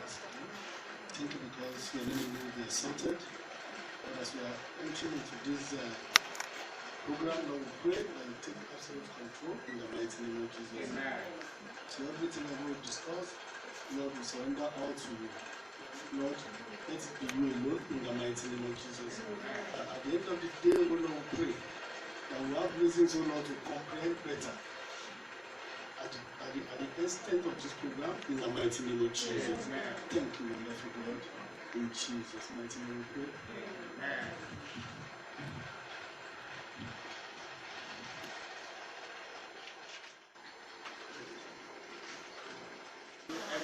last time. Thank you because your name will be exalted. And as we are entering into this program, Lord, we pray that you take absolute control in the mighty name of Jesus. Amen. So everything that we will discuss, Lord, we surrender all to you. Lord, let it be you alone in the mighty name of Jesus. At the end of the day, we will pray that we have reasons, O Lord, to comprehend better at the extent of this program in the mighty name of Jesus. Amen. Thank you, wonderful God. In Jesus' mighty name we pray. Amen.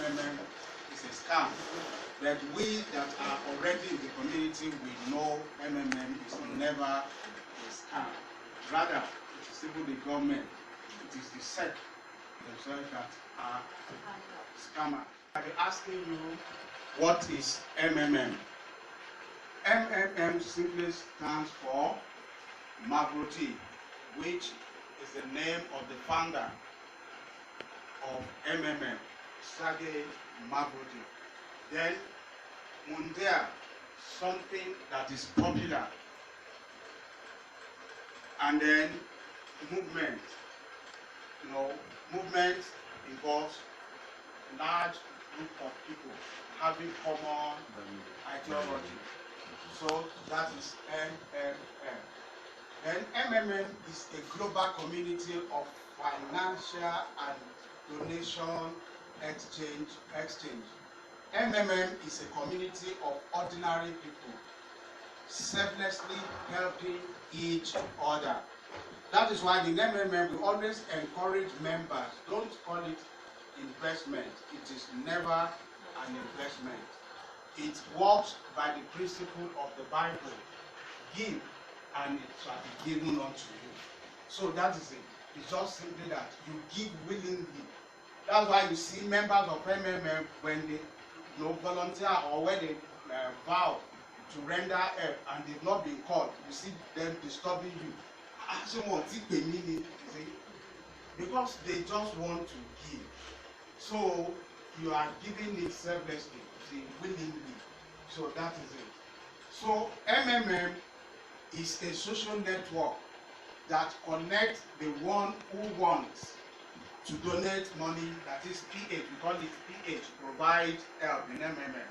MMM is a scam, but we that are already in the community, we know MMM is never a scam. Rather, it is even the government, it is the SEC themselves that are scammer. I'll be asking you, what is MMM? MMM simply stands for Mabroti, which is the name of the founder of MMM, Sergey Mabroti. Then Mundia, something that is popular. And then movement. You know, movement involves large group of people having common ideology. So that is MMM. Then MMM is a global community of financial and donation exchange. MMM is a community of ordinary people selflessly helping each other. That is why in MMM we always encourage members. Don't call it investment. It is never an investment. It works by the principle of the Bible. Give and it shall be given unto you. So that is it. It's just simply that you give willingly. That's why you see members of MMM when they volunteer or when they vow to render help and they've not been called, you see them disturbing you. Because they just want to give. So you are giving it selflessly, willingly. So that is it. So MMM is a social network that connects the one who wants to donate money, that is PH, we call it PH, provide help in MMM,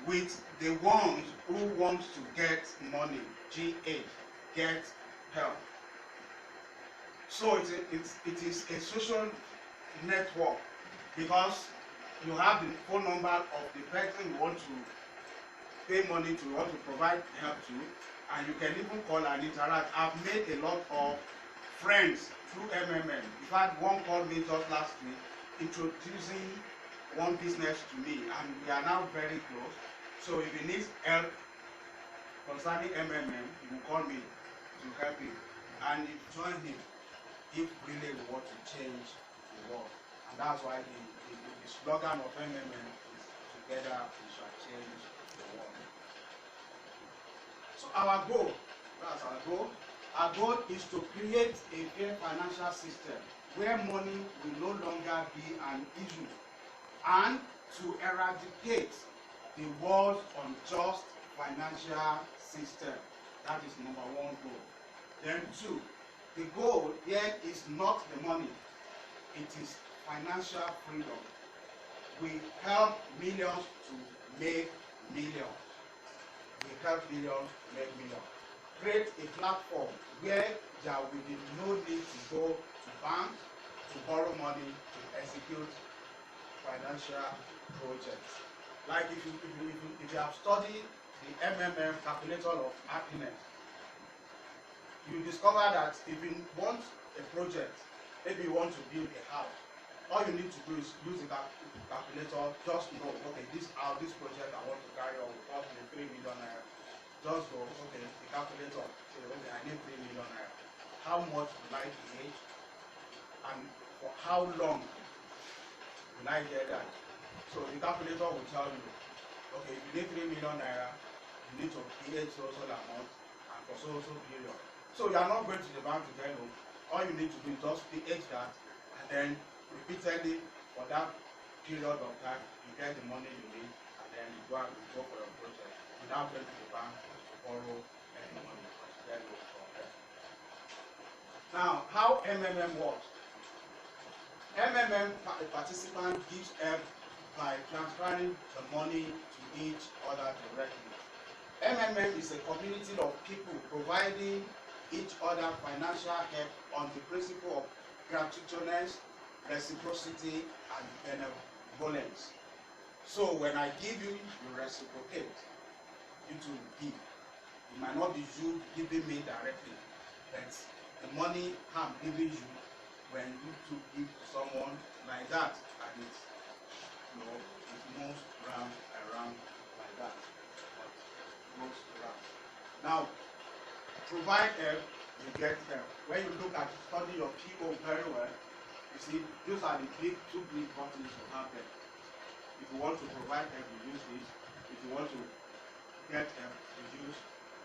with the ones who want to get money, GH, get help. So it is a social network because you have the phone number of the person you want to pay money to, want to provide help to, and you can even call and interact. I've made a lot of friends through MMM. In fact, one called me just last week introducing one business to me, and we are now very close. So if you need help concerning MMM, you will call me to help you, and you join him if really we want to change the world. And that's why the slogan of MMM is together we shall change the world. So our goal, that's our goal. Our goal is to create a fair financial system where money will no longer be an issue, and to eradicate the world's unjust financial system. That is number one goal. Then two, the goal here is not the money, it is financial freedom. We help millions to make millions. We help millions to make millions. Create a platform where there will be no need to go to banks to borrow money to execute financial projects. Like if you have studied the MMM calculator of happiness, you discover that if you want a project, maybe you want to build a house, all you need to do is use the calculator. Just know, okay, this project I want to carry on will cost me 3 million naira. Just go, okay, the calculator, say, okay, I need 3 million naira. How much will I create? And for how long will I get that? So the calculator will tell you, okay, if you need 3 million naira, you need to create so amount and for so period. So you are not going to the bank to get home. All you need to do is just PH that, and then repeatedly for that period of time, you get the money you need, then you go for your project without going to the bank to borrow any money because you get loan from them. Now, how MMM works? MMM participant gives help by transferring the money to each other directly. MMM is a community of people providing each other financial help on the principle of gratuitousness, reciprocity, and benevolence. So when I give you, you reciprocate. You to give. It might not be you giving me directly, but the money I'm giving you, when you to give to someone like that, and it moves round around like that. It moves around. Now, provide help, you get help. When you look at study your PO very well, you see those are the two big buttons you have there. If you want to provide help, you use this. If you want to get help, you use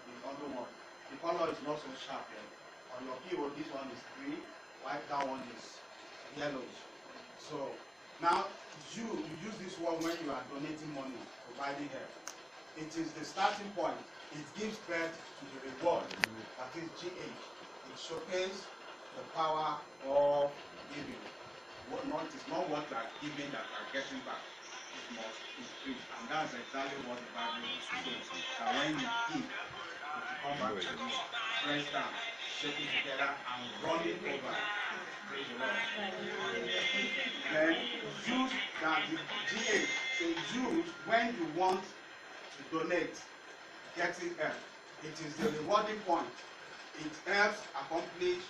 the other one. The color is not so sharp here. On your PO, this one is green, while that one is yellowish. So now you use this one when you are donating money, providing help. It is the starting point. It gives birth to the reward, that is GH. It showcases the power of giving. It's not what you are giving that you are getting back. It must increase. And that's exactly what the Bible says. That when you give, it will come back to you, press down, shake it together, and run it over. Praise the Lord. Then use that the GH. So use when you want to donate. Getting help. It is the rewarding point. It helps accomplish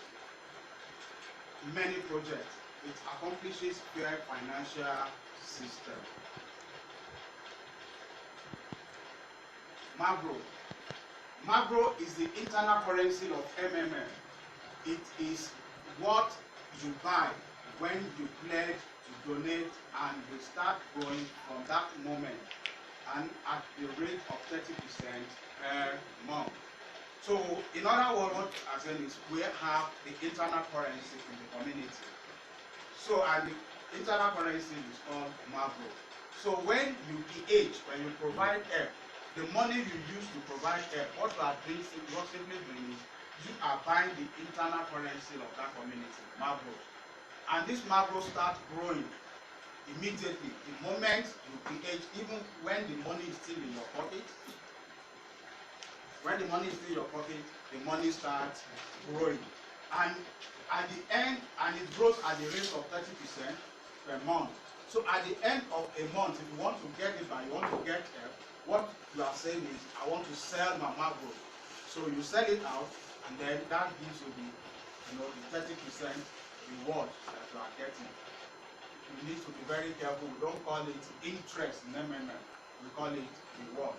many projects. It accomplishes fair financial system. Magro. Magro is the internal currency of MMM. It is what you buy when you pledge to donate, and you start growing from that moment, and at the rate of 30% per month. So, in other words, what I'm saying is we have the internal currency in the community. So, and the internal currency is called Magro. So, when you PH, when you provide help, the money you use to provide help, what you are doing, what simply doing is you are buying the internal currency of that community, Magro. And this Magro starts growing immediately. The moment you PH, even when the money is still in your pocket, when the money is still in your pocket, the money starts growing. And at the end, and it grows at the rate of 30% per month. So at the end of a month, if you want to get it and you want to get help, what you are saying is, I want to sell my Magro. So you sell it out, and then that gives you the 30% reward that you are getting. You need to be very careful. We don't call it interest in MMM. We call it reward.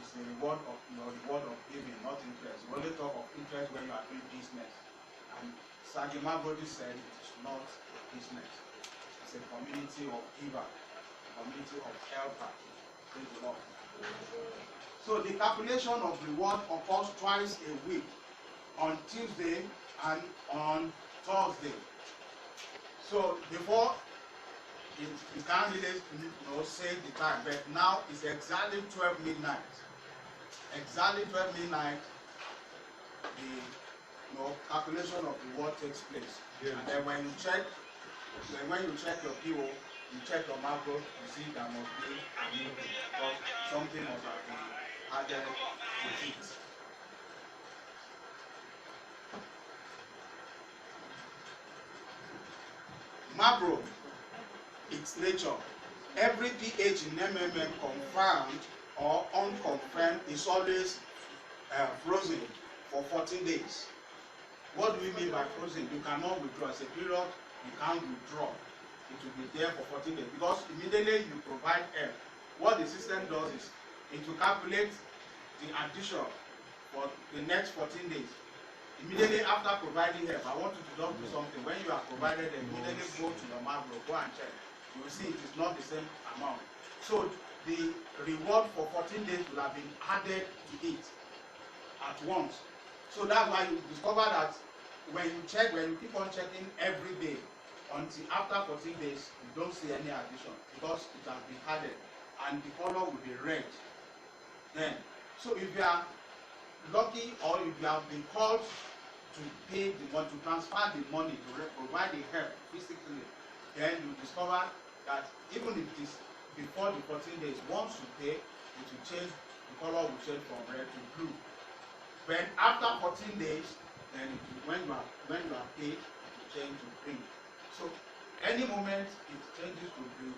It's the reward of reward of giving, not interest. We only talk of interest when you are doing business. And Sagima Brody said it is not a business. It's a community of giver, a community of helper. Praise the Lord. So the calculation of reward occurs twice a week, on Tuesday and on Thursday. So before, you can't really say the time, but now it's exactly 12 midnight. Exactly 12 midnight, the calculation of the reward takes place. Yeah. And then when you check your PO, you check your Magro, you see there must be a movement, because something must have been added to it. Magro, its nature. Every pH in MMM confirmed or unconfirmed is always frozen for 14 days. What do we mean by frozen? You cannot withdraw. It's a period you can't withdraw. It will be there for 14 days because immediately you provide help. What the system does is it will calculate the addition for the next 14 days. Immediately after providing help, I want you to don't do something. When you have provided them, immediately go to your Magro, go and check. You will see it is not the same amount. So the reward for 14 days will have been added to it at once. So that's why you discover that when you keep on checking every day until after 14 days, you don't see any addition because it has been added. and the color will be red. Then, so if you are lucky or if you have been called to pay the money, to transfer the money, to provide the help physically, then you discover that even if it is before the 14 days, once you pay, it will change, the color will change from red to blue. Then after 14 days, then it will, when you are paid, it will change to green. So any moment it changes to green,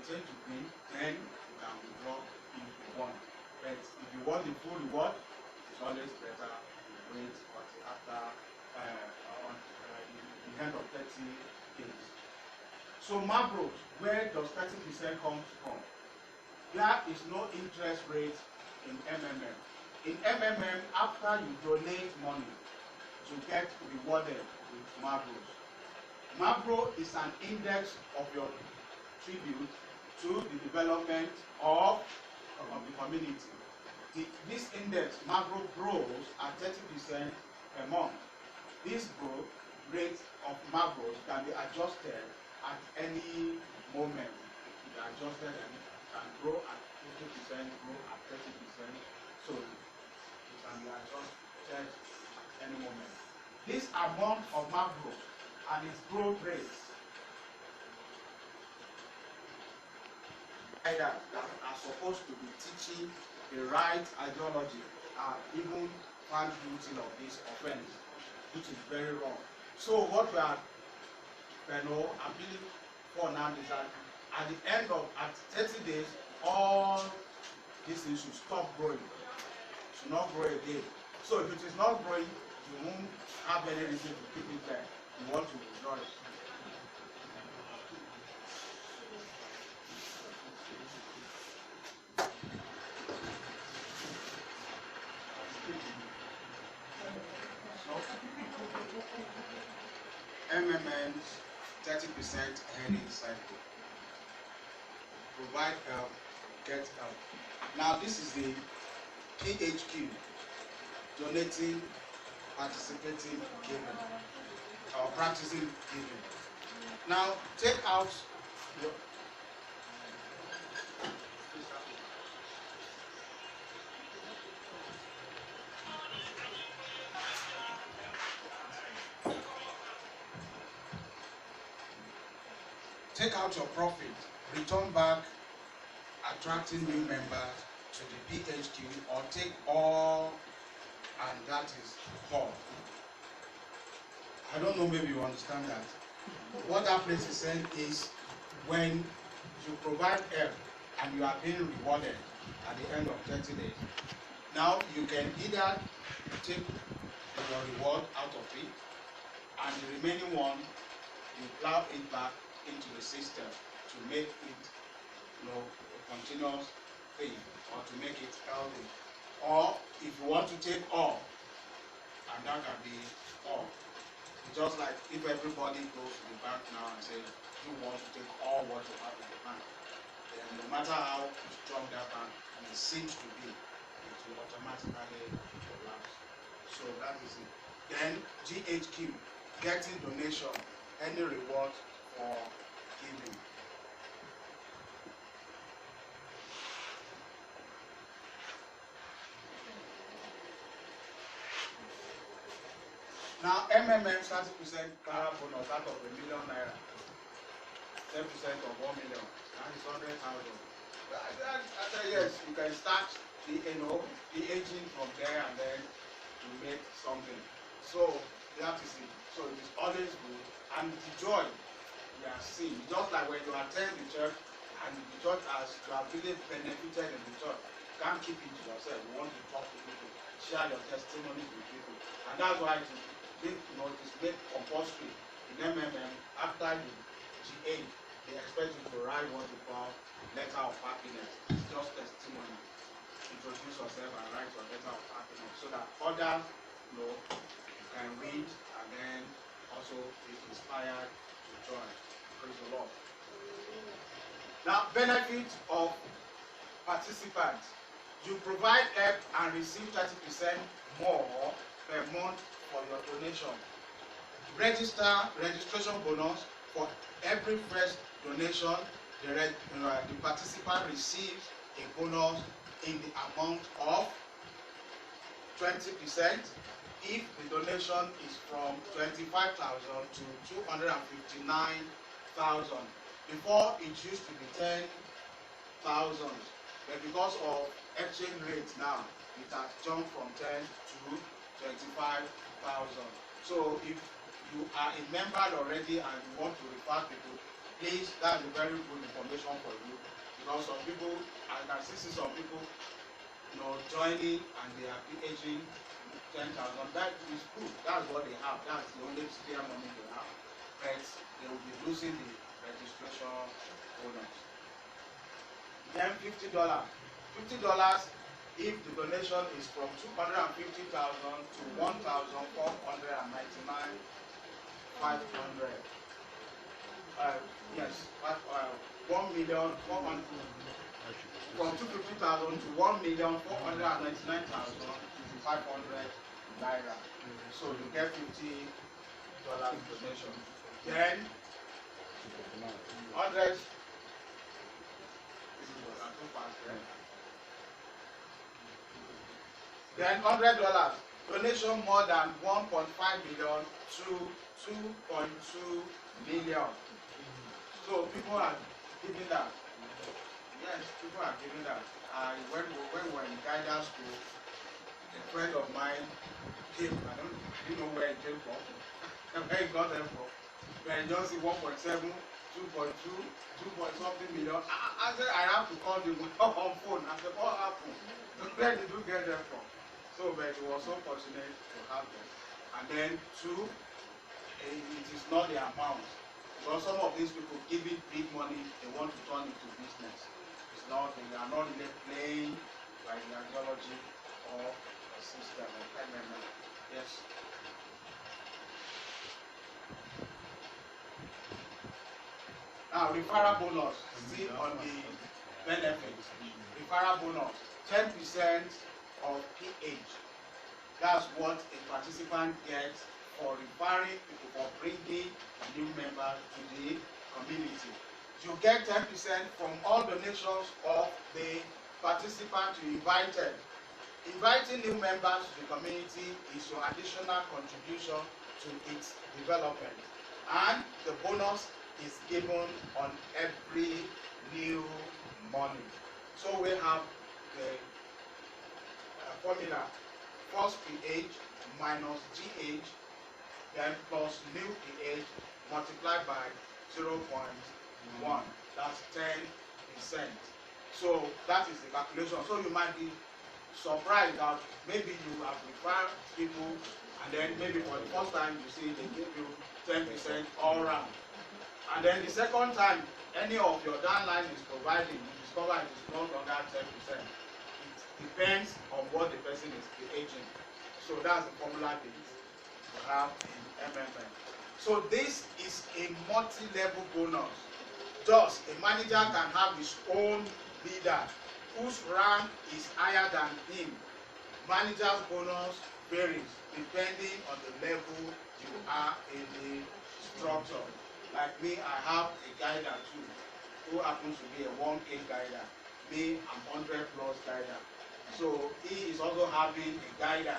then you can withdraw if you want. But if you want the full reward, it's always better to wait until after the end of 30 days. So Mabros, where does 30% come from? There is no interest rate in MMM. In MMM, after you donate money, you get rewarded with Mabros. Mabro is an index of your tribute to the development of the community. This index, Mabro, grows at 30% per month. This growth rate of Mabros can be adjusted at any moment. It can be adjusted and it can grow at 50%, grow at 30%. So it can be adjusted at any moment. This amount of Mabros and its growth rates that are supposed to be teaching the right ideology are even found guilty of this offense, which is very wrong. So what we are appealing for now is that at the end of 30 days, all these things should stop growing. It should not grow again. So if it is not growing, you won't have any reason to keep it there. You want to withdraw it. MMM's 30% earning cycle. Provide help, get help. Now this is the PHQ, donating, participating, giving, or practicing giving. Now take out your profit, return back, attracting new members to the PHQ, or take all, and that is all. I don't know, maybe you understand that. What that place is saying is when you provide help and you are being rewarded at the end of 30 days, now you can either take your reward out of it and the remaining one you plow it back into the system to make it, a continuous thing, or to make it healthy. Or if you want to take all, and that can be all. It's just like if everybody goes to the bank now and says, you want to take all what you have in the bank, then no matter how strong that bank seems to be, it will automatically collapse. So that is it. Then GHQ, getting donation, any reward for giving. Now MMM 30% car bonus out of ₦1 million, 10% of 1 million, that is 100,000. I say yes, you can start the aging from there and then you make something. So that is it. So it is always good, and the joy we are seeing, just like when you attend the church and the church has, you have really benefited in the church. You can't keep it to yourself. You want to talk to people, share your testimony with people, and that's why it is made compulsory in MMM. After you GA, they expect you to write what you call letter of happiness. It's just testimony. Introduce yourself and write your letter of happiness so that others can read and then also be inspired to join. Praise the Lord. Now, benefit of participants. You provide help and receive 30% more per month for your donation. Registration bonus for every fresh donation. The participant receives a bonus in the amount of 20% if the donation is from 25,000 to 259,000. Before it used to be 10,000, but because of exchange rates now, it has jumped from 10 to 25,000. So if you are a member already and you want to refer people, please, that's a very good information for you. Because some people, I can see some people, joining and they are PHing 10,000. That is good. That's what they have. That's the only spare money they have. But they will be losing the registration bonus. Then $50. $50 if the donation is from 250,000 to 1,499,500. Yes, 1 million 400 from 250,000 to 1,499,500 naira. So you get $50 donation. Then 100. Then $100 donation more than 1.5 million to 2.2 million. So people are giving that. Yes, people are giving that. When we were in guidance school, a friend of mine came. I don't know where he came from. Where he got them from. When he just see 1.7, 2.2, 2 point something million. I said I have to call him on phone. I said, what happened? Where did you get them from? So, but he was so fortunate to have them. And then two, it is not the amount. Because some of these people give it big money, they want to turn it to business. It's not, they are not really playing like the ideology or a system or MMM. Yes. Now, referral bonus, still on the benefits. Referral bonus, 10% of PH. That's what a participant gets for referring people, for bringing new members to the community. You get 10% from all donations of the participant you invited. Inviting new members to the community is your additional contribution to its development. And the bonus is given on every new money. So we have the formula: first PH minus GH, then plus new PH multiplied by 0.1. That's 10%. So that is the calculation. So you might be surprised that maybe you have referred people and then maybe for the first time you see they give you 10% all round. And then the second time any of your downline is providing, you discover it is no longer 10%. It depends on what the person is aging. So that's the formula that you have in MMM. So this is a multi-level bonus. Thus, a manager can have his own leader whose rank is higher than him. Manager's bonus varies depending on the level you are in the structure. Like me, I have a guider too, who happens to be a 1K guider. Me, I'm 100 plus guider. So he is also having a guider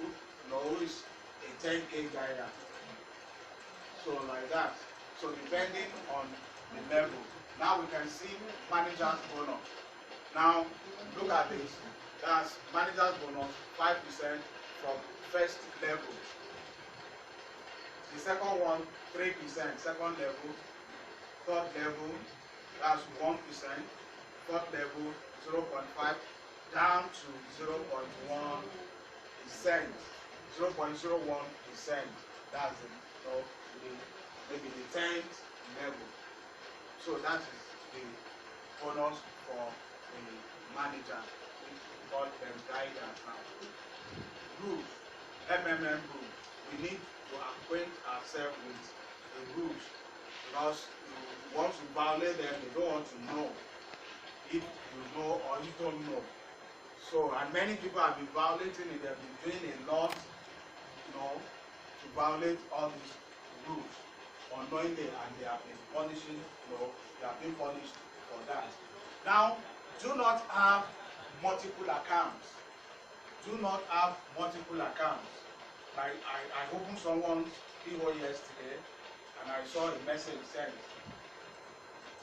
who is a 10K guider. So like that. So depending on the level. Now we can see manager's bonus. Now look at this. That's manager's bonus, 5% from first level. The second one, 3%, second level. Third level, that's 1%. Fourth level, 0.5, down to 0.1%. 0.01%. That's maybe the 10th level. So that is the bonus for the manager. We call them guidance now. Rules, MMM rules. We need to acquaint ourselves with the rules because once you violate them, you don't want to know if you know or you don't know. So, and many people have been violating it. They have been doing a lot, to violate all these rules unknowingly, and they have been punishing, they have been punished for that. Now, Do not have multiple accounts. Do not have multiple accounts. I opened someone's PO yesterday and I saw a message sent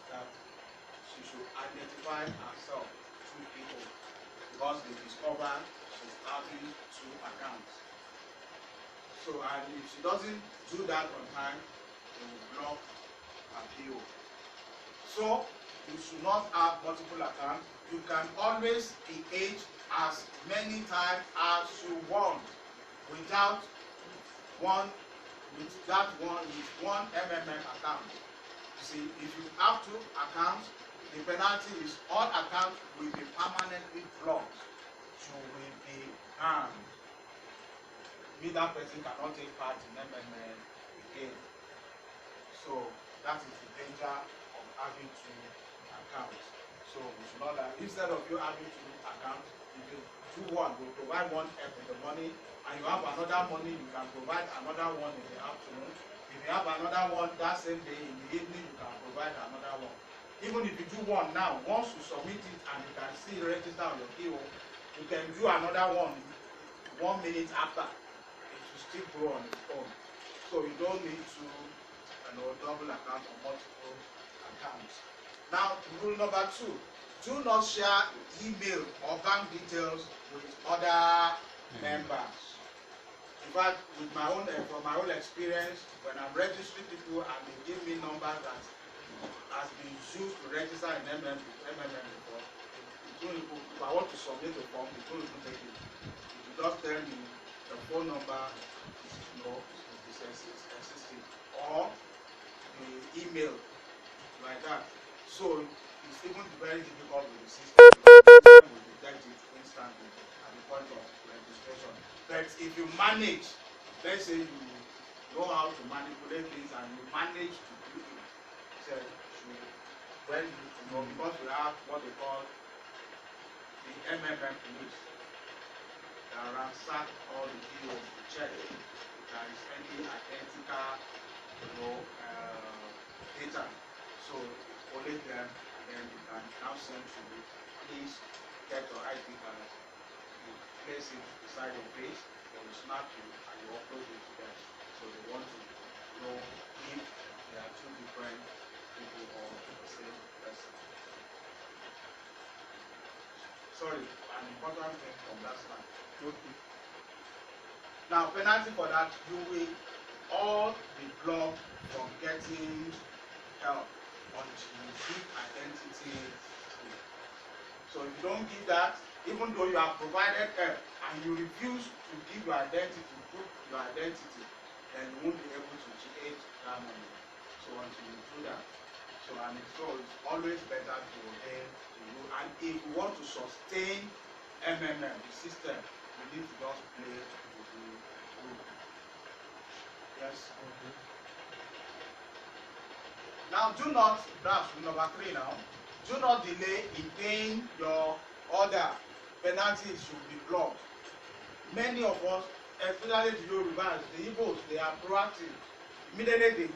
that she should identify herself to people because they discovered she's having 2 accounts. So, and if she doesn't do that on time, they will block her PO. So, you should not have multiple accounts. You can always engage as many times as you want without one MMM account. You see, if you have 2 accounts, the penalty is all accounts will be permanently blocked. You will be banned. That person cannot take part in MMM again. So that is the danger of having 2 accounts. So we should know that instead of you having 2 accounts, if you do one, you provide one help in the morning, and you have another money, you can provide another one in the afternoon. If you have another one that same day in the evening, you can provide another one. Even if you do one now, once you submit it and you can see register on your PO, you can do another one 1 minute after. It will still go on its own. So you don't need to double account or multiple accounts. Now, rule number 2, do not share email or bank details with other members. In fact, with my own from my own experience, when I'm registering people and they give me numbers that has been used to register in MMM before, if I want to submit a form, it don't even take it. If you just tell me the phone number is existing, or the email like that. So it's even very difficult with the system because the system will detect it instantly at the point of registration. But if you manage, let's say you know how to manipulate things and you manage to do it, so when because we have what they call the MMM police that ransack all the POs to check if there is any identical data. So collect them and then you can now send to you. Please get your ID card, you place it beside your face, they will snap you and you upload it to them. So they want to know if there are 2 different people or the same person. Sorry, an important thing from that slide. Okay. Now, penalty for that, you will all be blocked from getting help until you give identity. So if you don't give that, even though you have provided help and you refuse to give your identity, prove your identity, then you won't be able to create that money. So until you do that, so it's always better to obey the rule. And if you want to sustain MMM, the system, you need to just play with the rule. Yes. Okay. Now, do not, that's number 3 now, do not delay in paying your order. Penalties should be blocked. Many of us, especially the Yorubas, the Igbos, they are proactive. Immediately they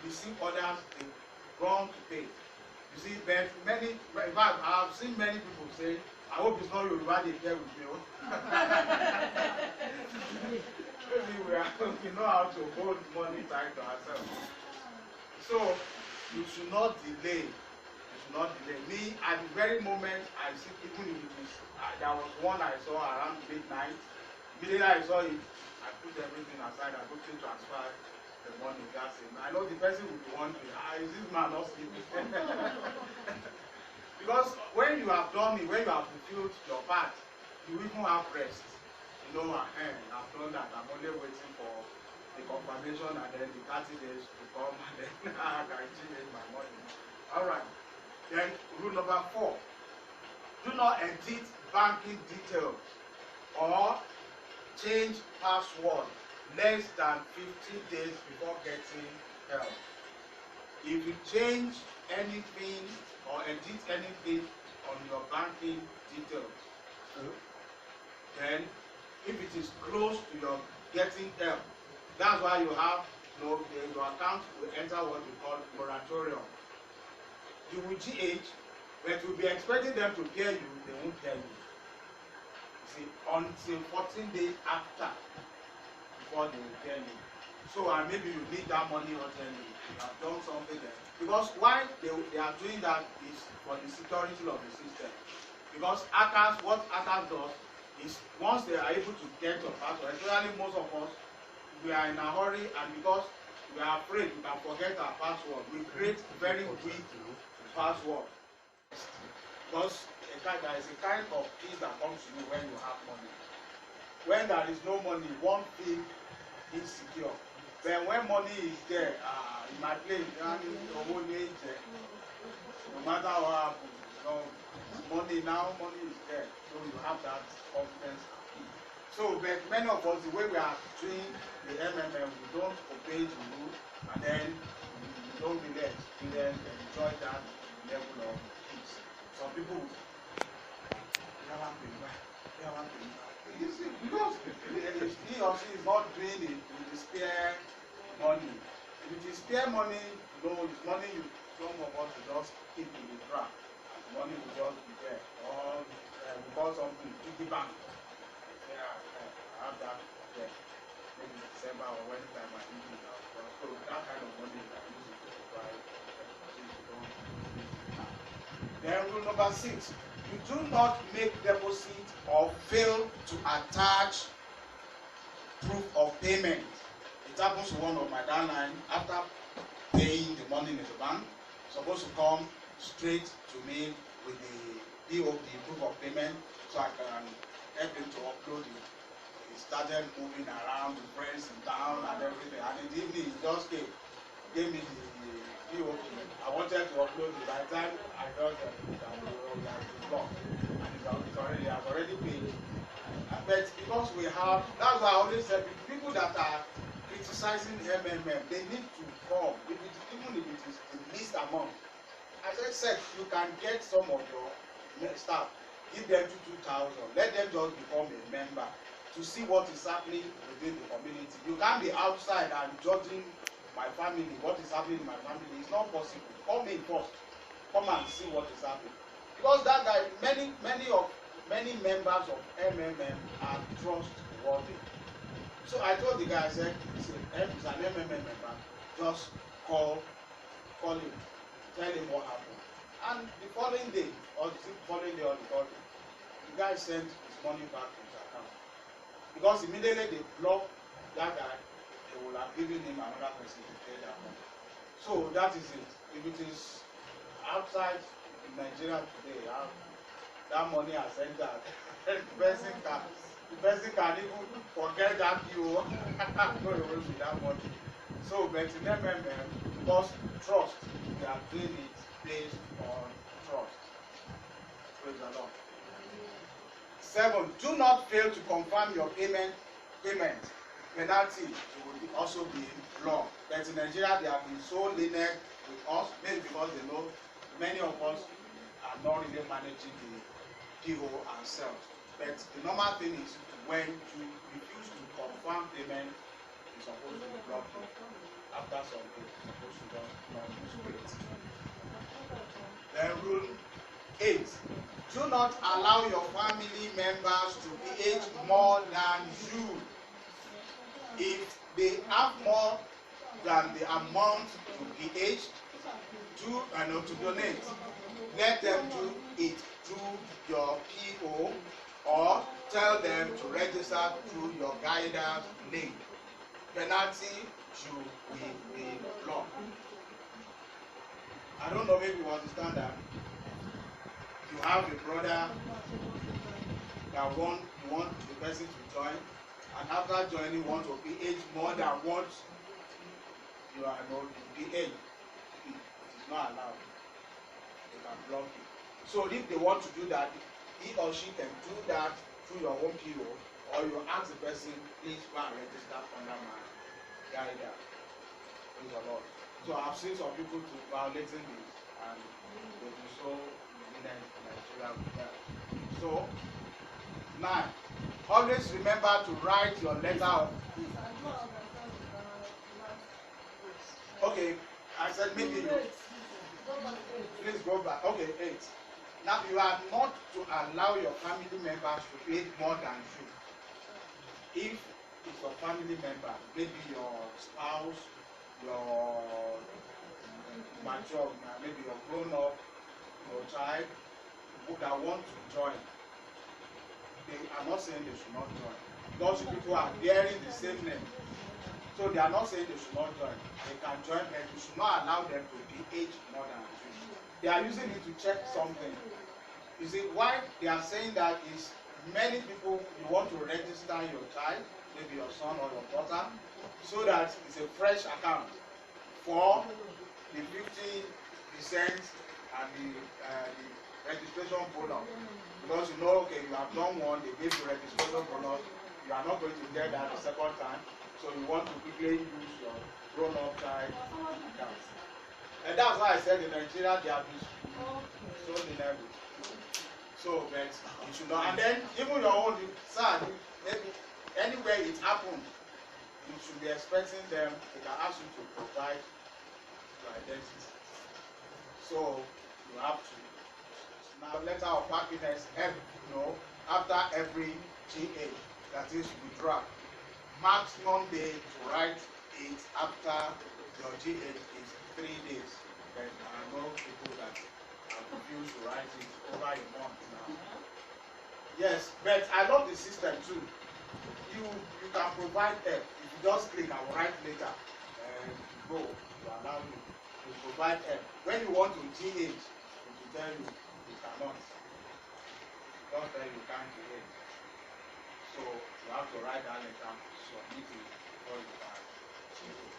receive orders, they run to pay. You see, but many, in fact, I have seen many people say, I hope it's not Yoruba they care with me. Maybe we know how to hold money tight to ourselves. So, you should not delay. You should not delay. Me, at the very moment I see, even if it is, there was one I saw around midnight. Immediately I saw it, I put everything aside, I quickly transferred the money. That's it. I know the person will be wondering, is this man not sleeping? Because when you have done it, when you have fulfilled your part, you even have rest. You know, I've done that. I'm only waiting for the confirmation and then the 30 days to come and then I can change my money. Alright. Then rule number 4. Do not edit banking details or change password less than 15 days before getting help. If you change anything or edit anything on your banking details, then if it is close to your getting help, that's why you have your account will enter what we call moratorium. You will GH But you'll be expecting them to pay you, they won't pay you. You see, until 14 days after, before they will pay you. So maybe you need that money urgently. You have done something there. Because why they are doing that is for the security of the system. Because hackers, what hackers does is once they are able to get your password, especially most of us, we are in a hurry, and because we are afraid we can forget our password, we create very weak password. Because there is a kind of peace that comes to you when you have money. When there is no money, one feel insecure. Then when money is there, in my place, no matter what happens, money is there, so you have that confidence. So, but many of us, the way we are doing the MMM, we don't obey the rule, and then we don't really experience and enjoy that level of peace. Some people, because he or she is not doing it with the spare money. If it is spare money, it's money some of us will just keep in the ground. The money will just be there. Or we call something piggy bank. I have that there. Maybe December or when time I need it now. So that kind of money I use it to buy. Then rule number 6. You do not make deposit or fail to attach proof of payment. It happens to one of my downline after paying the money in the bank, supposed to come straight to me with the POP, proof of payment, so I can help him to upload it. He started moving around with friends in town and everything, and in the evening he just gave me the POP. I wanted to upload it. By the time I got it, it has been blocked, and it has already paid. But because we have, that's why I always say people that are criticizing MMM, they need to come, even if it is the least amount. As I said, you can get some of your staff, give them 2,000, let them just become a member to see what is happening within the community. You can't be outside and judging my family, what is happening in my family. It's not possible. Come in first, come and see what is happening. Because that guy, many members of MMM are trustworthy. So I told the guy, I said, he's an MMM member, just call him, tell him what happened. And the following day, or the following day, the guy sent his money back to his account. Because immediately they blocked that guy, they would have given him another person to pay that money. So that is it. If it is outside in Nigeria today, that money has entered. The person can even forget that you go away with that money. So, but in MMM, because trust, they are doing it based on trust. Praise the Lord. 7. Do not fail to confirm your payment. Penalty will also be law. But in Nigeria, they have been so lenient with us, maybe because they know many of us are not really managing the PO ourselves. But the normal thing is when you refuse to confirm payment, you're supposed to be blocked. After some days, you're supposed to just not use it. Then rule 8. Do not allow your family members to pH more than you. If they have more than the amount to pH, to donate, let them do it through your PO or tell them to register through your guidance link. Penalty should be blocked. I don't know, maybe you understand that. You have a brother that you want the person to join, and after joining want to pH more than what you are not pH. It is not allowed. They can block it. So if they want to do that, he or she can do that through your own PO, or you ask the person, please go and register under my guidance. Praise the Lord. So I've seen some people violating this, and they do so in Nigeria with that. So 9. Always remember to write your letter of. Okay, I said maybe. Please go back. Okay, 8. Now you are not to allow your family members to pay more than you. If it's your family member, maybe your spouse, your mature, maybe your grown-up, your child, who that want to join, I'm not saying they should not join. Those people are bearing the same name. So they are not saying they should not join. They can join, but you should not allow them to be aged more than you. They are using it to check something. You see, why they are saying that is many people, you want to register your child, maybe your son or your daughter, so that it's a fresh account for the 50% and the registration bonus. Because you know, okay, you have done one, they gave you registration bonus, you are not going to get that the second time, so you want to quickly use your grown-up child account. And that's why I said in Nigeria, they have been so deniable. So, but you should not. And then, even your own son, maybe anywhere it happened, you should be expecting them, they can ask you to provide your identity. So, you have to. Now, letter of happiness, after every GA, that is withdraw. Maximum day to write it after your GA is 3 days. But I know people that are confused to write it over a month now. Yes, but I love the system too. You can provide help. If you just click, I will write later. And go, to allow you to provide help. When you want to GH, it will tell you you cannot. Don't tell you can't GH. So you have to write that letter, submit it before you can GH.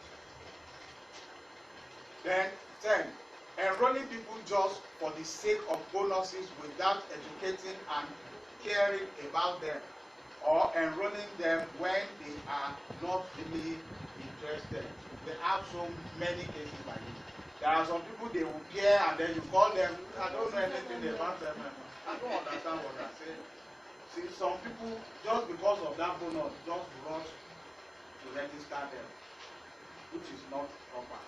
Then 10. Enrolling people just for the sake of bonuses without educating and caring about them, or enrolling them when they are not really interested. They have so many cases like this. There are some people, they will care, and then you call them, I don't know anything about them. I don't understand what they're saying. See, some people, just because of that bonus, just rush to register them, which is not proper.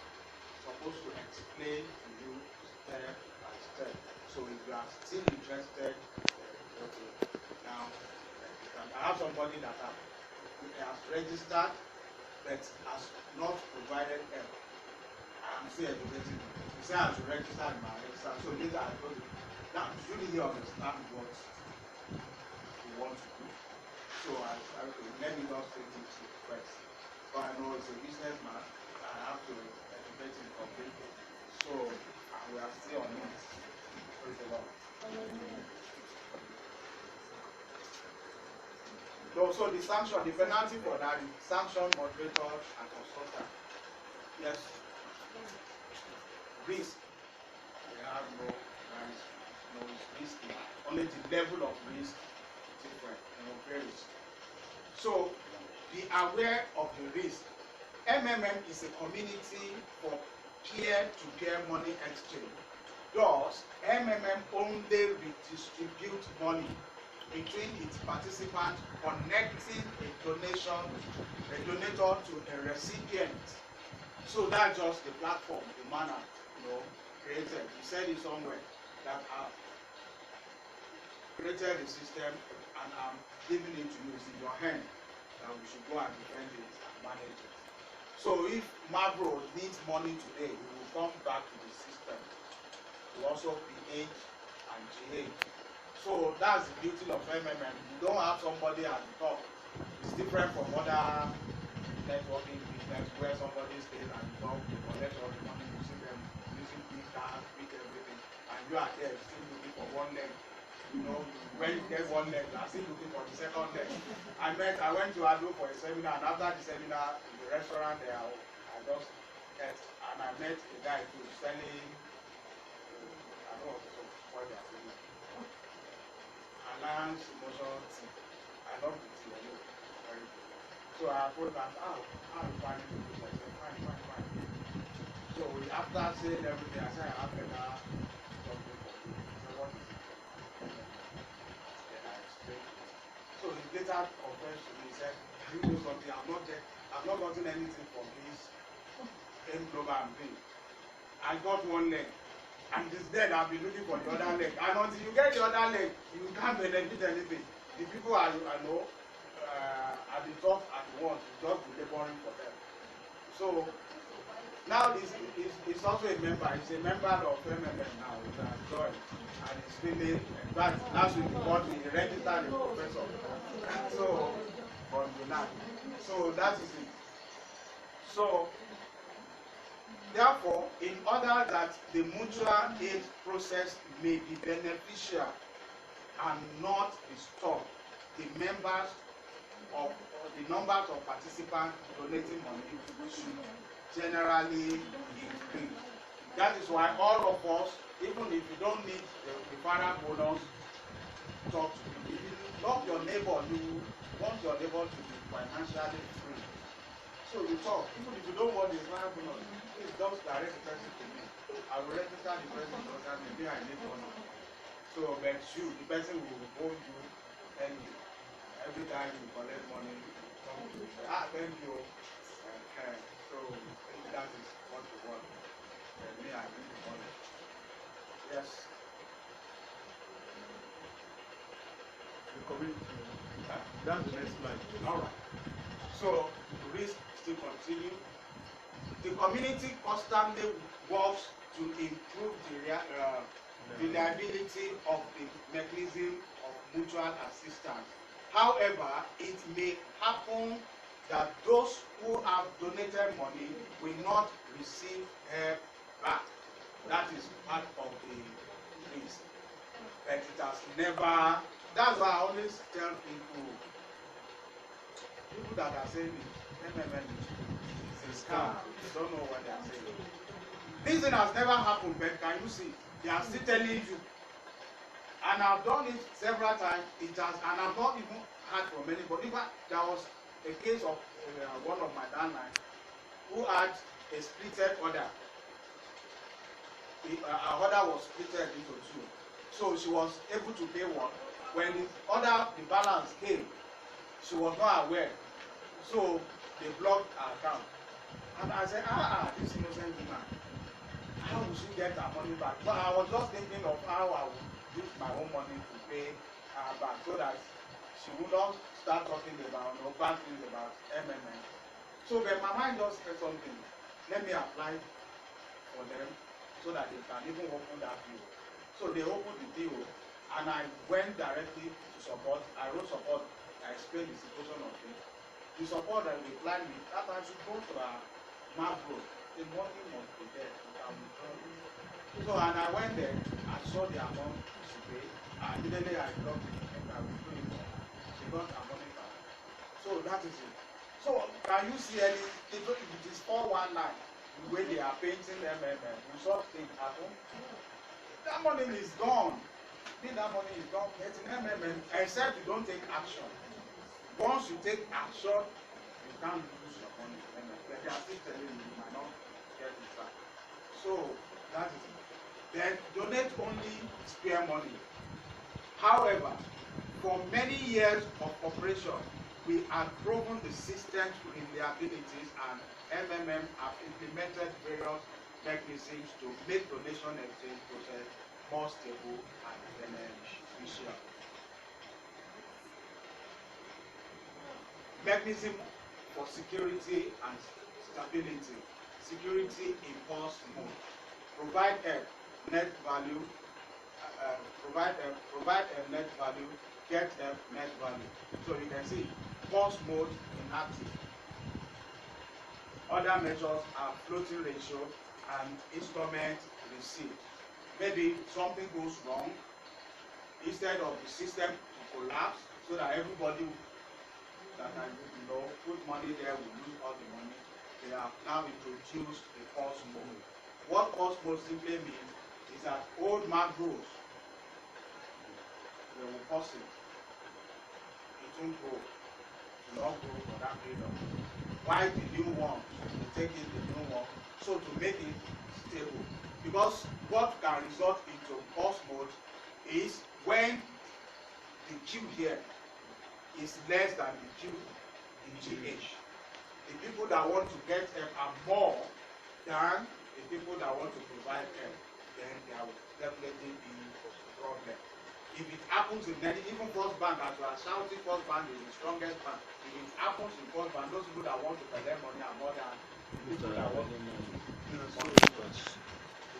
Supposed to explain to you step by step. So if you are still interested, okay, now I have somebody that has registered but has not provided help. I'm still educating him. He said I should register in my register. So later I told him, now should he understand what he wants to do? So I said, okay, let me just take it first. But I know it's a businessman, I have to completely. So we are still on it. Praise the Lord. So the sanction, the penalty for that is sanction, moderator, and consultant. Yes. Risk. We have no risk. Only the level of risk is different. Varies. So be aware of the risk. MMM is a community for peer-to-peer money exchange. Thus, MMM only redistributes money between its participants, connecting a donator to a recipient. So that's just the platform, the manner, created. He said it somewhere that I've created a system and I'm giving it to you. It's in your hand that we should go and defend it and manage it. So if Mavro needs money today, we will come back to the system to also PH and GH. So that's the beauty of MMM. You don't have somebody at the top. It's different from other networking business where somebody stays at the top, they collect all the money, you see them using big cars, big everything, and you are there still looking for one leg. When you get one leg, you are still looking for the second leg. I went to Ado for a seminar, and after the seminar, in the restaurant there, I just ate, and I met a guy who was selling, I don't know what they are selling, Alliance Emotional Tea. I love the tea, very good. So I told that, how you find it? I said, fine. So after saying everything, I said, I have better something for you. So what is it? Then I explained it. So he later confessed to me, he said, you know something, I've not gotten anything from this global and thing. I got one leg. And this then I'll be looking for the other leg. And until you get the other leg, you can't benefit anything. The people I know at the top at once, just be laboring for them. So now this is also a member. He's a member of MMM now. He has joined, and he's feeling. In fact, last week he registered a professor. So from United. So that is it. So therefore, in order that the mutual aid process may be beneficial and not be stopped, the numbers of participants donating money should generally increase. That is why all of us, even if you don't need the referral bonus, talk to me. If you love your neighbor, you want your neighbor to be financially free. So you talk. Even if you don't want the referral bonus, please just direct the person to me. I will register the person because maybe I need money. So, but you, the person will hold you and every time you collect money, come to say, thank you. So that is what you want. Me, I need the money. Yes. The community. That's the next slide. All right. So the risk still continue. The community constantly works to improve the reliability of the mechanism of mutual assistance. However, it may happen that those who have donated money will not receive help back. That is part of the risk. But it has never. That's why I always tell people that are saying MMM is a scam. They don't know what they are saying. This thing has never happened, but can you see? They are still telling you. And I've done it several times. It has, and I've not even heard from anybody. But there was a case of one of my downline who had a splitted order. Her order was splitted into two. So she was able to pay one. When the balance came, she was not aware. So they blocked her account. And I said, this innocent woman, how will she get her money back? But I was just thinking of how I would use my own money to pay her back so that she would not start talking about bad things about MMM. So then my mind just said something. Let me apply for them so that they can even open that deal. So they opened the deal, and I went directly to support. I wrote support. I explained the situation of it. The support that replied me that I should go to a map road. The money must be there. So and I went there. I saw the amount she paid. And immediately I blocked it. And I withdrew it. She got her money back. So that is it. So can you see any? It is 419 the way they are painting MMM. You saw things happen. That money is gone. That money is gone. It's in MMM, except you don't take action. Once you take action, you can't lose your money. But they are still telling you you might not get it back. So that is it. Then donate only spare money. However, for many years of operation, we have proven the system's reliabilities, and MMM have implemented various mechanisms to make donation exchange process more stable and beneficial. Mechanism for security and stability. Security in pause mode. Provide a net value. Provide a net value. Get a net value. So you can see pause mode inactive. Other measures are floating ratio and instrument receipt. Maybe something goes wrong, instead of the system to collapse so that everybody that can put money there will lose all the money, they have now introduced a pause mode. What pause mode simply means is that old macros, they will pause it. It won't go. It will not go for that period of time. Why the new one? We take in the new one. So to make it stable. Because what can result into pause mode is when the Q here is less than the Q in GH. The people that want to get help are more than the people that want to provide help. then there will definitely be a problem. If it happens in any, even First Bank, as we are shouting, First Bank is the strongest bank. If it happens in First Bank, those people that want to collect money are more than people that want to the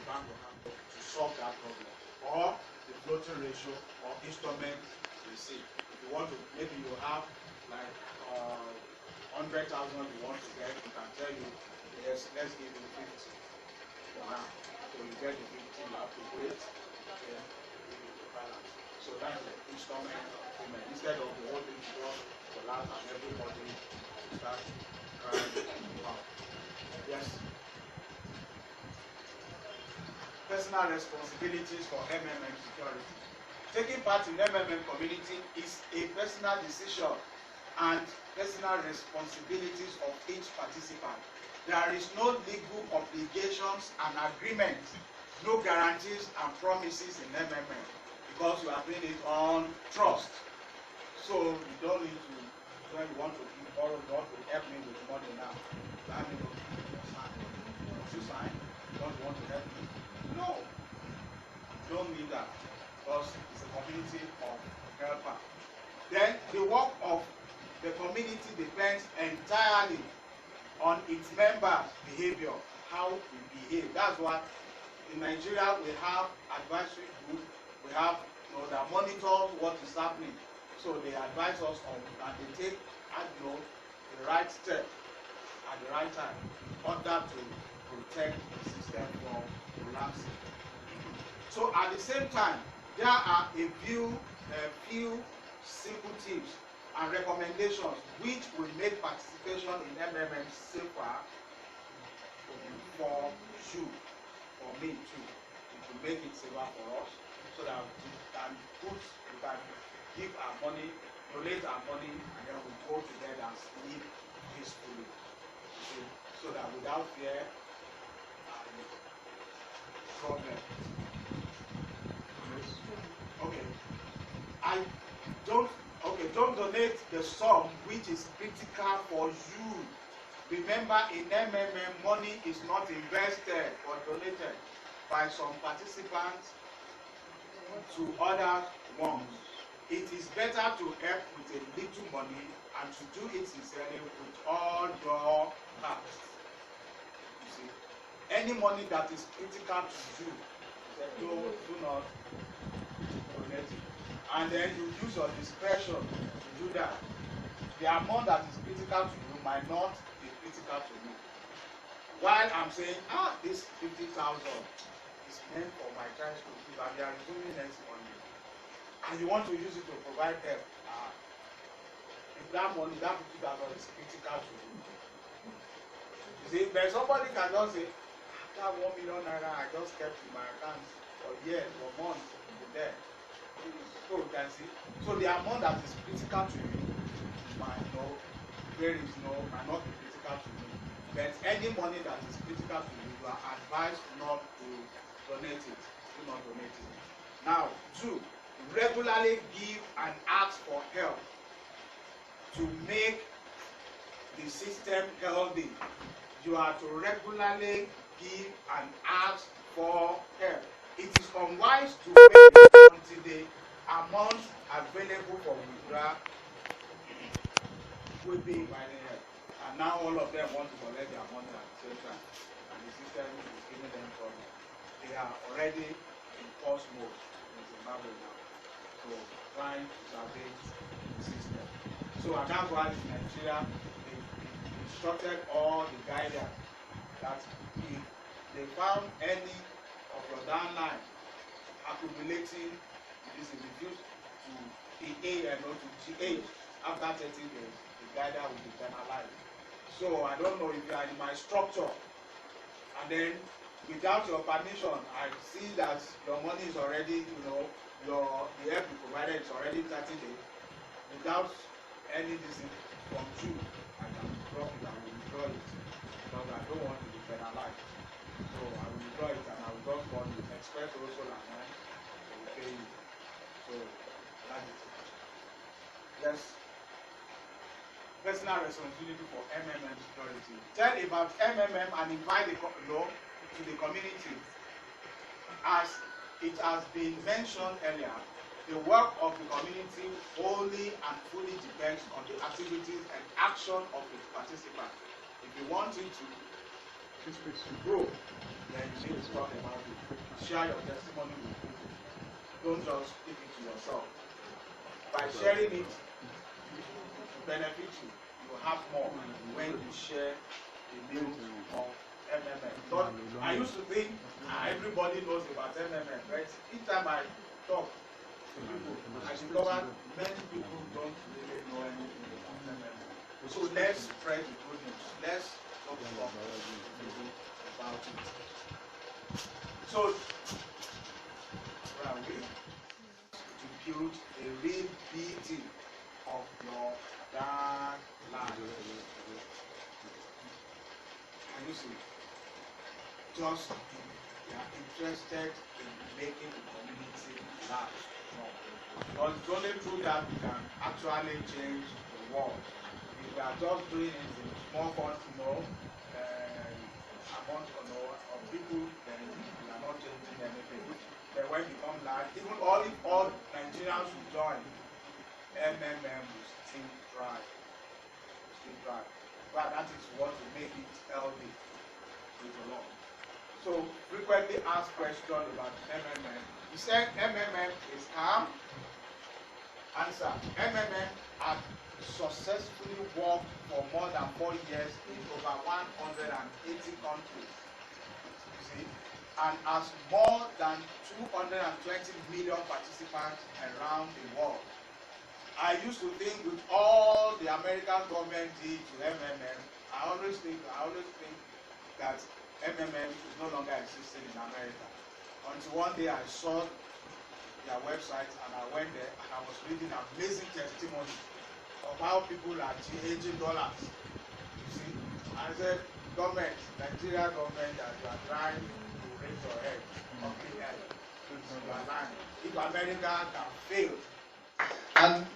bank will have to solve that problem. Or the floating ratio or instrument receipt. If you want to, maybe you have like 100,000 you want to get, you can tell you, yes, let's give you 50 for now. So you get the 50, you have to wait, then give you the balance. So that's the instrument payment. Instead of the whole thing to go collapse and everybody start crying out. Yes. Personal responsibilities for MMM security. Taking part in MMM community is a personal decision and personal responsibilities of each participant. There is no legal obligations and agreements, no guarantees and promises in MMM because you are doing it on trust. So you don't need to, when you want to borrow, you want to help me with money now. Let me sign. Don't you sign? Don't you want to help me? No. You don't need that because it's a community of helpers. Then the work of the community depends entirely on its members' behavior, how we behave. That's what in Nigeria we have advisory group, we have that monitor what is happening. So they advise us on and they take the right step at the right time in order to protect the system from collapsing. So at the same time, there are a few simple tips and recommendations which will make participation in MMM safer for you, for me too. It will make it safer for us so that we can give our money, donate our money, and then we go together and sleep peacefully. So that without fear and problem. Okay. Don't donate the sum which is critical for you. Remember, in MMM, money is not invested or donated by some participants to other ones. It is better to help with a little money and to do it sincerely with all your heart. You see, any money that is critical to you, do not donate it. And then you use your discretion to do that. The amount that is critical to you might not be critical to me. While I'm saying, this 50,000 is meant for my child's school fees and they are resuming next Monday, and you want to use it to provide help, if that money, that 50,000 is critical to you. You see, but somebody can just say, that 1 million naira I just kept in my account for years, for months, there. So you can see. So the amount that is critical to you might not be critical to you. But any money that is critical to you, you are advised not to donate it. Do not donate it. Now, 2, regularly give and ask for help to make the system healthy. You are to regularly give and ask for help. It is unwise to wait until the amount available for withdrawal will be by the help. And now all of them want to collect their money at the same time. And the system is giving them trouble. They are already in pause mode in Zimbabwe now. So trying to salvage the system. So and that's why in Nigeria they instructed all the guidance that if they found any of your downline accumulating this is refused to PA and not to GH after 30 days, the guider will be penalized. So I don't know if you are in my structure and then without your permission I see that your money is already, the help you provided is already 30 days without any decision from you, I can drop it and withdraw it because I don't want to be penalized. So I will withdraw it and I will just call you express also and I will pay you. So that's it. Yes. Personal responsibility for MMM security. Tell about MMM and invite to the community. As it has been mentioned earlier, the work of the community wholly and fully depends on the activities and action of its participants. If you want it to grow, then you need to talk about it. Share your testimony with people. Don't just keep it to yourself. By sharing it, it will benefit you. You have more when you share the news of MMM. But I used to think everybody knows about MMM, right? Each time I talk to people, I discover many people don't really know anything about MMM. So let's spread the good news. Let's talk about it. So, where are we? To build a real beauty of your dark land. Can you see? Just they are interested in making the community large. Because it's only through that we can actually change the world. If we are just doing it in small quantity, amount of people, then we are not changing anything. But when it becomes large, even if all Nigerians will join, MMM will still thrive. But that is what will make it healthy with the law. So frequently asked questions about MMM. He said MMM is calm. Answer: MMM has successfully worked for more than 4 years in over 180 countries. You see, and has more than 220 million participants around the world. I used to think with all the American government did to MMM, I always think that MMM is no longer existing in America. Until one day I saw their website and I went there and I was reading amazing testimonies of how people are changing dollars. You see, I said, government, Nigeria government, that you are trying to raise your head on the head to your land. If America can fail. And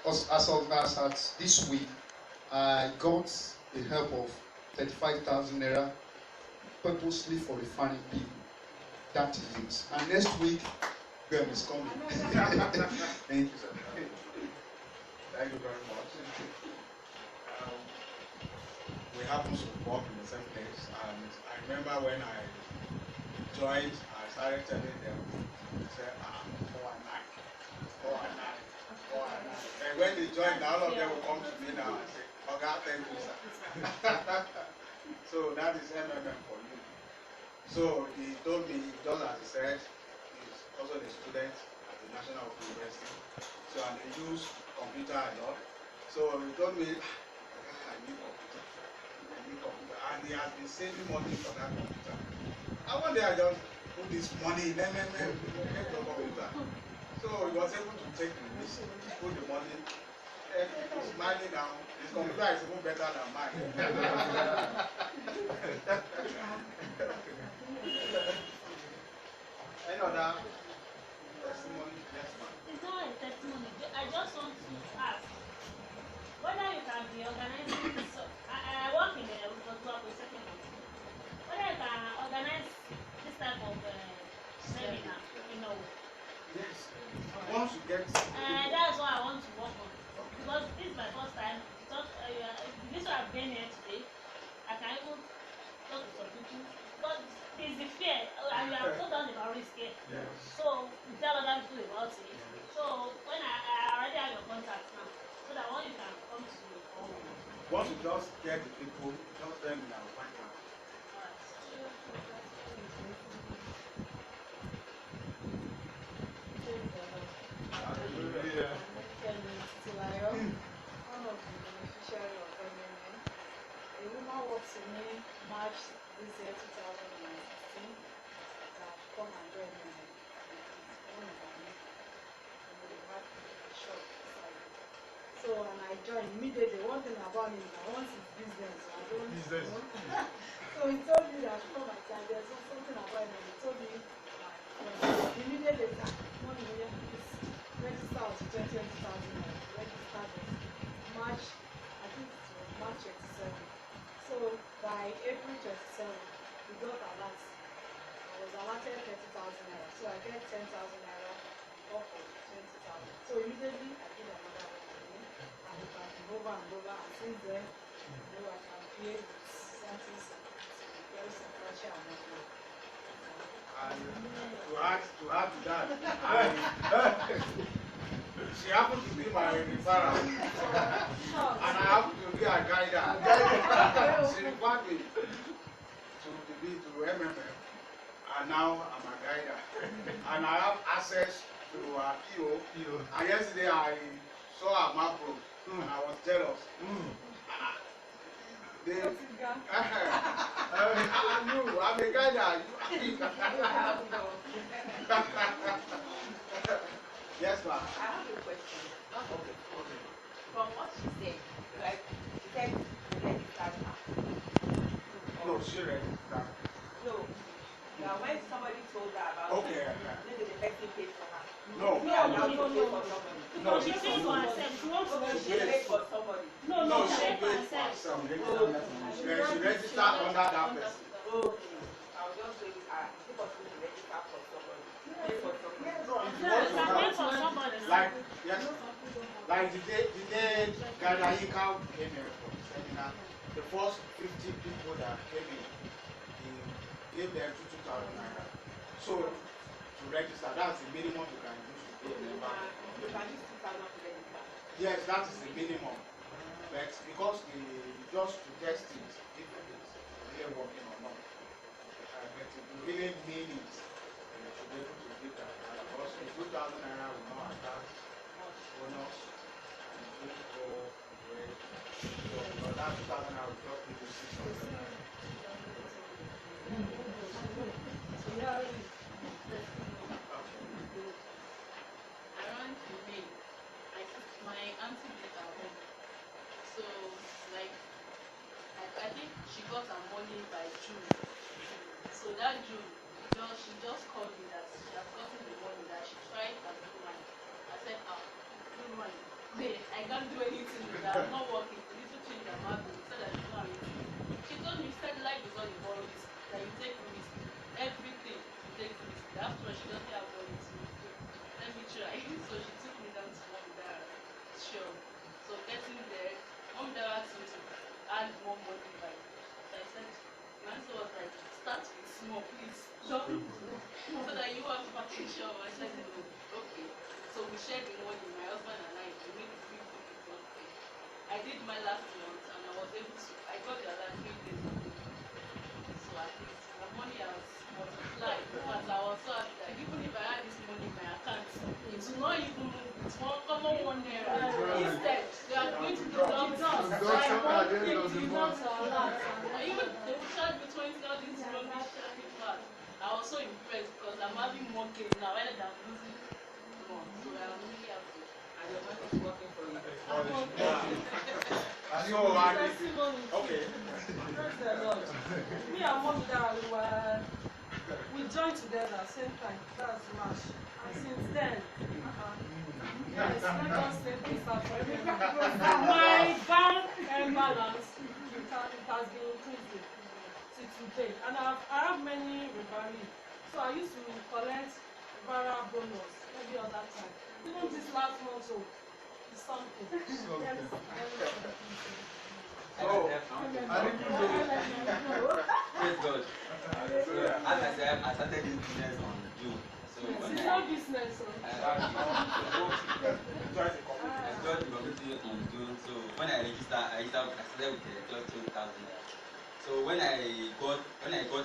as at this week, I got the help of 35,000 naira purposely for refining people. That is it. And next week, Graham is coming. Thank you, sir. Thank you very much. We happen to work in the same place, and I remember when I joined, I started telling them, say, 4 and 9. And when they joined, all of them will come to me now and say, okay, thank you, sir. So that is MMM for you. So he told me, just as he said, he's also a student at the National University. So and they use computer a lot. So he told me, I need computer. And he has been saving money for that computer. And one day I just put this money in MMM, get the computer. So he was able to take the risk, put the money, and he's smiling now. His computer is even better than mine. Any other testimony? Next one. It's not a testimony. I just want to ask whether you can be organizing this. I work in a second. Whether you can organize this type of seminar, Yes. Once you get. That's what I want to work on. Because this is my first time. This what I've been here today. I can even talk to some people. But it's the fear. And we have told them about risk here. Yes. So we tell other people about it. So when I already have your contact now, so that when you can come to me. Once you just get the people, just tell me I will find out. Hallelujah. One of the beneficiaries of MMM. A woman works in me March this year 2016 that come and join me. So and I joined immediately. One thing about him, I want his business. I don't Business. So he told me that come and tell there's something about him. He told me immediately that money register was 20,000 registered March, I think it was March 27. So by April 27, we got a lot. was allotted 30,000 naira. So I get 10,000 naira off of 20,000. So immediately I did another one again, and it has been over and over. And since then, you know, I can play with something very substantial amount now. And to add to that, she happened to be my referral, and I happen to be a guider. She referred me to MMM, and now I'm a guider, and I have access to her PO. And yesterday I saw her macro, and I was jealous. I'm a guider. Yes, ma'am. I have a question. Okay. From what she said, like she said, let it start now. No, she read that. No. Now, when somebody told her about Okay. maybe the person paid for her. No. She allowed to pay for somebody. No, she paid for herself. She wants to Okay, she register. paid for somebody. No, she she paid for paid for herself. herself. She registered under that person. Okay. I was just saying, is it possible to register for somebody? Pay for somebody. No, you can pay for somebody. Like, yes, like the day Gadayika came here for the seminar, the first 50 people that came in, he gave them 2,000 naira. So, to register, that's the minimum you can use to pay a member. You can use 2,000 to register. Yes, that is the minimum. But because just to test it, if it is really working or not. But if you really mean it, you should be able to give that. And because the 2,000 naira will not attach bonus and it will go away. So, but that 2,000 naira will just give you 600 naira. Around May, my auntie did her home. So, like, I think she got her money by June. So that June, she just called me that she has gotten the money, that she tried and do mine. I said, do mine. May, I can't do anything with that. I'm not working. The little change I'm having. She said that she's not anything. She told me, said life is all about risk. That you take risk. Everything you take risk. After she doesn't have money to let me try. So she took me down to Momidara shop. So getting there, Momidara asked me to add more money back. So I said, my answer was like, start with small, please. So that you have to package shop. I said, no, okay. So we shared the money, my husband and I, we made 3 months. I did my last month and I was able to, I got the other 3 days of the month. So at least my money has multiplied. But I was so happy that even if I had this money in my account, it will not even move. It's one common 1 naira. Instead, they are going to do lockdown. Even they will charge me 20 all these rubbish charging back. I was so impressed because I'm having more gain now rather than losing more. So I'm really happy. And your money is working for you. So, okay. Praise the Lord. Me and Momidara, we joined together same time. That's March. And since then, yes, let us take this out for everyone. My bank balance it has been increasing to today, and I have many referees. So I used to collect referral bonus every other time. Even this last month, so it's something. Yes, So, Praise God. So, as I said, I started this business on June. So when it's I not business. I joined the community on June. So when I registered, I started with just 20,000 naira. So when I got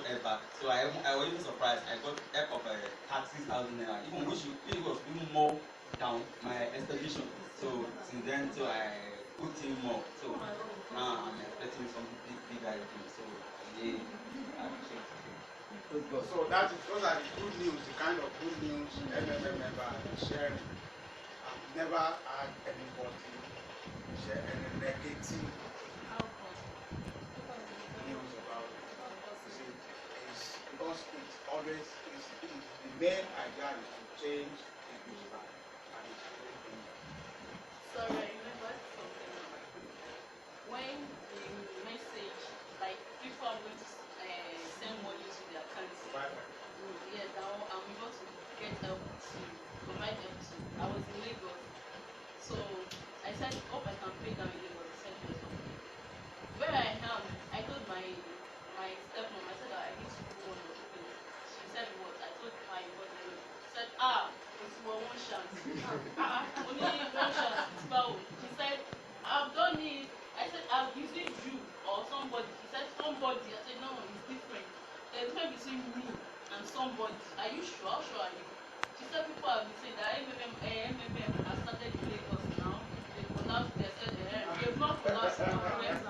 help back, so I was even surprised. I got help of 36,000 naira, even which it was even more down my expectation. So since then, so I put in more. So now I'm expecting something big things. So yeah, I appreciate it. so those are the good news, the kind of good news MMM member is sharing. I've never had anybody share any negative news about it. You see, it's because it's always the main idea is to change people's life, and it's really doing that. Sorry, I remember something. When the message, like before I'm going to send money to the account, Right? somebody. He said somebody. I said no, it's different. There's a difference between me and somebody. Are you sure? How sure are you? She said people have been saying that MMM has started in Lagos now. They collapsed. They said they've not collapsed in Akure.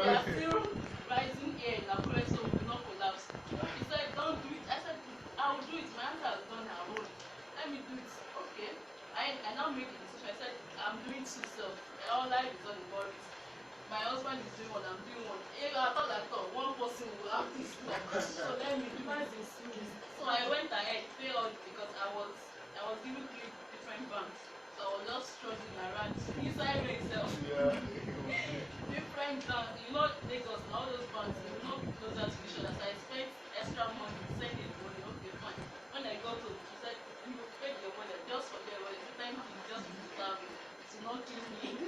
They are still rising here in Akure, so we will not collapse. She said don't do it. I said I will do it. My aunt has done her own. Let me do it. Okay. I now made the decision. I said I'm doing two self. All life is all about it. My husband is doing one, I'm doing one. If I thought one person will have this one, so let me do this. So I went ahead, pay all because I was giving 3 different banks. So I was just struggling around inside myself. Different banks, you know, Lagos, all those banks, they will not be closer to each other. So I spent extra money, sending money, okay, fine. When I got home, she said, you paid your money, just forget about it. Thank you, just to serve me. To not kill me.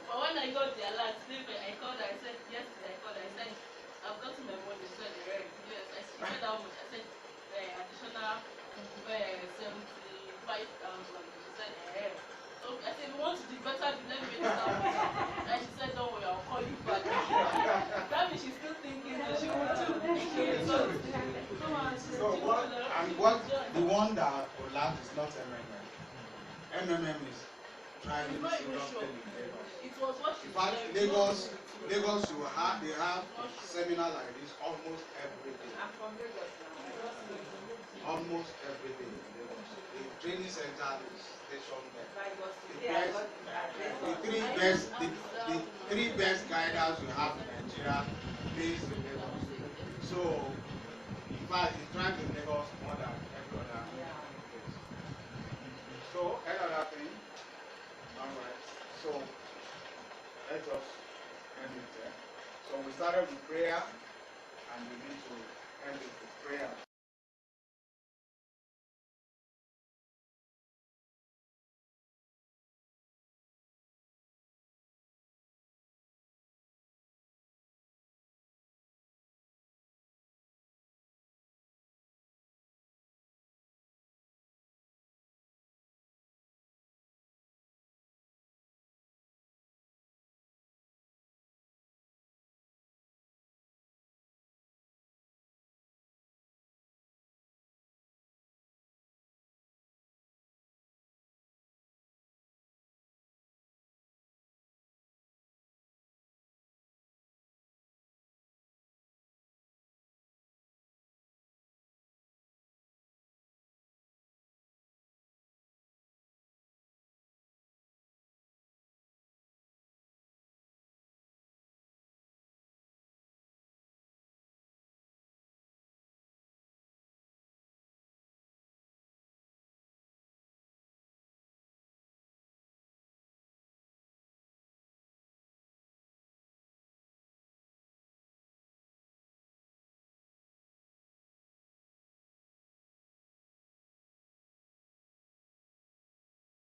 But when I got the alert, I called her, I said, yesterday I called her, I said, I've gotten my money, she said, right. Yes, I said how much? I said, additional 75,000. She said, So I said, if you want to do better, let me make it. And she said, don't worry, I'll call you back. That means she's still thinking that she will do. So what the one that collapsed is not MMM. MMM is trying to see It was what she in fact, Lagos they have seminar like this almost every day. I'm from Lagos now. Almost every day in Lagos. The training center is stationed there. The three best guiders we have in Nigeria based in Lagos. So in fact it's trying to Lagos more than every other place. So another thing. Alright, so let us end it there. So we started with prayer and we need to end it with prayer.